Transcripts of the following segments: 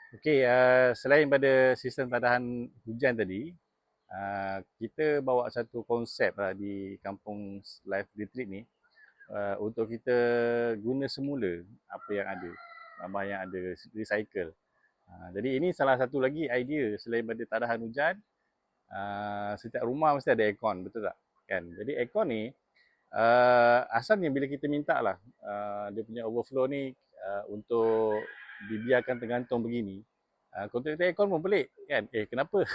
Okey, selain pada sistem tadahan hujan tadi, kita bawa satu konsep lah di kampung Life Retreat ni, untuk kita guna semula apa yang ada, bahan yang ada, recycle. Jadi ini salah satu lagi idea selain pada tadahan hujan, setiap rumah mesti ada aircon, betul tak? Kan? Jadi aircon ni, asalnya bila kita minta lah, dia punya overflow ni untuk dibiarkan tergantung begini, kontraktor aircon pun pelik kan, kenapa?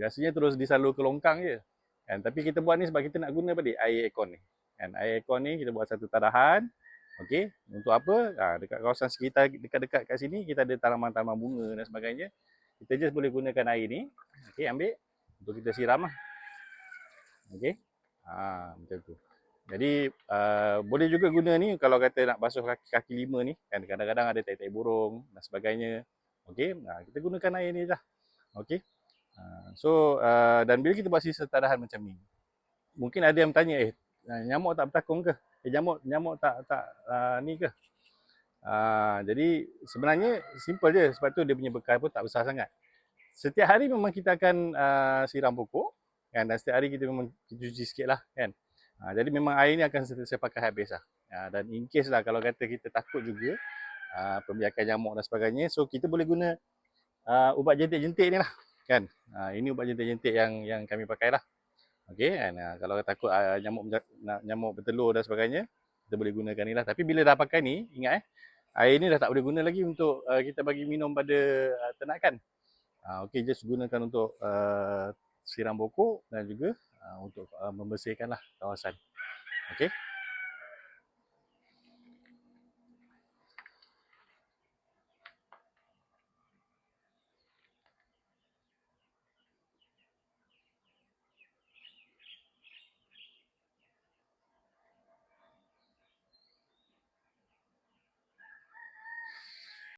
Biasanya terus disalur ke longkang je kan, tapi kita buat ni sebab kita nak guna balik air aircon ni kan. Air aircon ni kita buat satu tadahan. Okey, untuk apa? Dekat kawasan sekitar dekat-dekat kat sini kita ada tanaman-tanaman bunga dan sebagainya, kita just boleh gunakan air ni. Okey, ambil untuk kita siram lah. Okey, macam tu. Jadi boleh juga guna ni kalau kata nak basuh kaki lima ni kan, kadang-kadang ada tai-tai burung dan sebagainya. Okey, kita gunakan air ni lah. Okey. So dan bila kita buat sistem tadahan macam ni, mungkin ada yang bertanya, nyamuk tak bertakung ke? Nyamuk tak ni ke? Jadi sebenarnya simple je, sebab tu dia punya bekal pun tak besar sangat. Setiap hari memang kita akan siram pokok kan, dan setiap hari kita memang cuci sikit lah kan. Jadi memang air ni akan saya pakai habis lah. Dan in case lah kalau kata kita takut juga pembiakan nyamuk dan sebagainya, so kita boleh guna ubat jentik-jentik ni lah kan. Ini ubat jentik-jentik yang kami pakai lah. Okey, kan? Kalau takut nyamuk bertelur dan sebagainya, kita boleh gunakan ni lah. Tapi bila dah pakai ni, ingat air ni dah tak boleh guna lagi untuk kita bagi minum pada ternakan. Okey, just gunakan untuk siram pokok dan juga untuk membersihkanlah kawasan. Okey.